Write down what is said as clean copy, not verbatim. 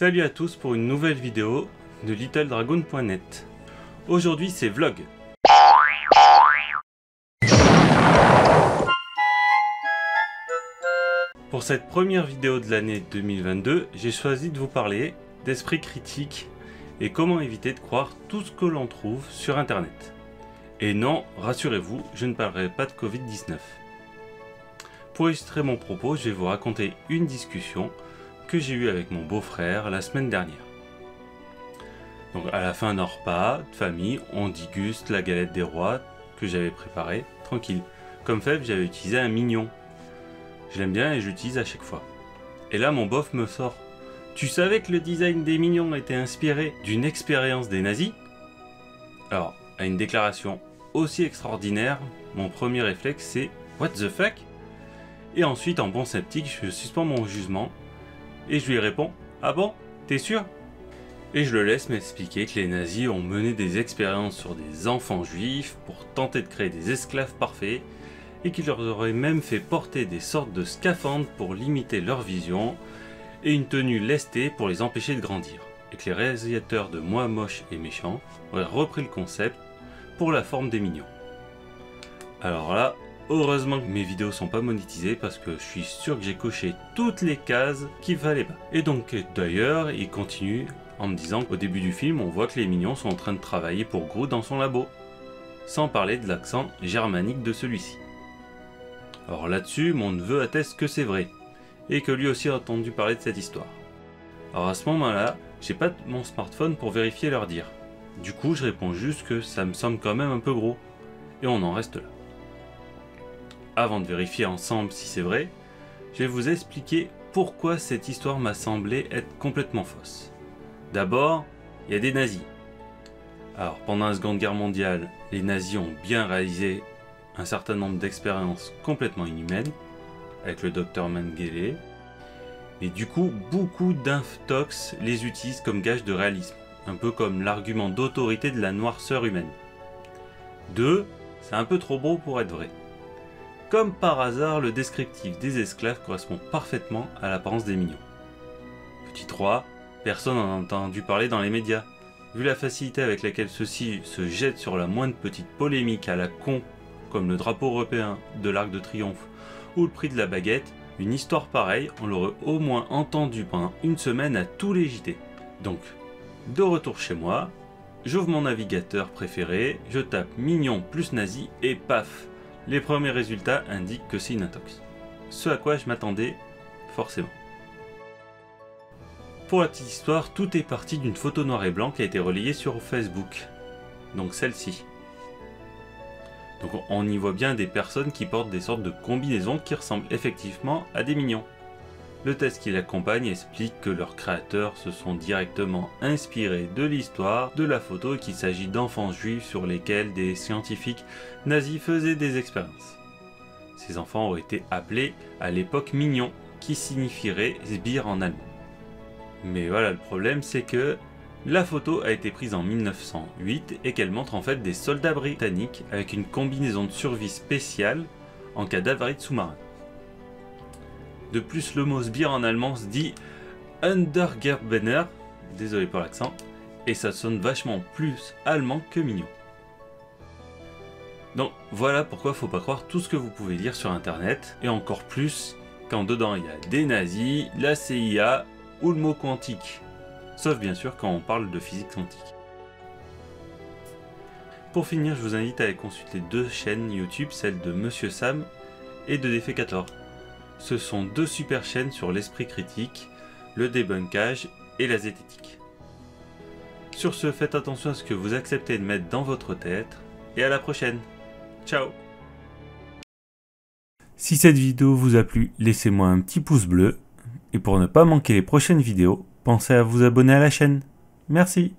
Salut à tous pour une nouvelle vidéo de littledragoon.net. Aujourd'hui c'est vlog. Pour cette première vidéo de l'année 2022, j'ai choisi de vous parler d'esprit critique et comment éviter de croire tout ce que l'on trouve sur internet. Et non, rassurez-vous, je ne parlerai pas de Covid-19. Pour illustrer mon propos, je vais vous raconter une discussion que j'ai eue avec mon beau-frère la semaine dernière. Donc à la fin d'un repas de famille, on déguste la galette des rois que j'avais préparée, tranquille. Comme fève, j'avais utilisé un mignon. Je l'aime bien et je l'utilise à chaque fois. Et là, mon bof me sort: tu savais que le design des mignons était inspiré d'une expérience des nazis? Alors, à une déclaration aussi extraordinaire, mon premier réflexe c'est what the fuck? Et ensuite, en bon sceptique, je suspends mon jugement et je lui réponds: ah bon, t'es sûr? Et je le laisse m'expliquer que les nazis ont mené des expériences sur des enfants juifs pour tenter de créer des esclaves parfaits et qu'ils leur auraient même fait porter des sortes de scaphandres pour limiter leur vision et une tenue lestée pour les empêcher de grandir, et que les réalisateurs de Moi moche et méchant auraient repris le concept pour la forme des mignons. Alors là, heureusement que mes vidéos sont pas monétisées parce que je suis sûr que j'ai coché toutes les cases qu'il fallait pas. Et donc d'ailleurs, il continue en me disant qu'au début du film, on voit que les mignons sont en train de travailler pour Groot dans son labo, sans parler de l'accent germanique de celui-ci. Alors là-dessus, mon neveu atteste que c'est vrai, et que lui aussi a entendu parler de cette histoire. Alors à ce moment-là, j'ai pas mon smartphone pour vérifier leur dire. Du coup, je réponds juste que ça me semble quand même un peu gros, et on en reste là. Avant de vérifier ensemble si c'est vrai, je vais vous expliquer pourquoi cette histoire m'a semblé être complètement fausse. D'abord, il y a des nazis. Alors pendant la Seconde Guerre mondiale, les nazis ont bien réalisé un certain nombre d'expériences complètement inhumaines, avec le docteur Mengele, et du coup, beaucoup d'intox les utilisent comme gage de réalisme, un peu comme l'argument d'autorité de la noirceur humaine. 2. C'est un peu trop beau pour être vrai. Comme par hasard, le descriptif des esclaves correspond parfaitement à l'apparence des mignons. Petit 3. Personne n'en a entendu parler dans les médias. Vu la facilité avec laquelle ceux-ci se jettent sur la moindre petite polémique à la con, comme le drapeau européen de l'Arc de Triomphe ou le prix de la baguette, une histoire pareille, on l'aurait au moins entendu pendant une semaine à tous les JT. Donc, de retour chez moi, j'ouvre mon navigateur préféré, je tape mignon plus nazi et paf, les premiers résultats indiquent que c'est une intox. Ce à quoi je m'attendais forcément. Pour la petite histoire, tout est parti d'une photo noir et blanc qui a été relayée sur Facebook. Donc celle-ci. Donc on y voit bien des personnes qui portent des sortes de combinaisons qui ressemblent effectivement à des mignons. Le test qui l'accompagne explique que leurs créateurs se sont directement inspirés de l'histoire de la photo et qu'il s'agit d'enfants juifs sur lesquels des scientifiques nazis faisaient des expériences. Ces enfants ont été appelés à l'époque mignons, qui signifierait sbire en allemand. Mais voilà, le problème c'est que la photo a été prise en 1908 et qu'elle montre en fait des soldats britanniques avec une combinaison de survie spéciale en cas d'avarie de sous-marin. De plus, le mot sbire en allemand se dit Undergerbener, désolé pour l'accent, et ça sonne vachement plus allemand que mignon. Donc voilà pourquoi faut pas croire tout ce que vous pouvez lire sur internet, et encore plus quand dedans il y a des nazis, la CIA ou le mot quantique. Sauf bien sûr quand on parle de physique quantique. Pour finir, je vous invite à aller consulter deux chaînes YouTube, celle de Monsieur Sam et de Defecator. Ce sont deux super chaînes sur l'esprit critique, le débunkage et la zététique. Sur ce, faites attention à ce que vous acceptez de mettre dans votre tête, et à la prochaine. Ciao. Si cette vidéo vous a plu, laissez-moi un petit pouce bleu, et pour ne pas manquer les prochaines vidéos, pensez à vous abonner à la chaîne. Merci.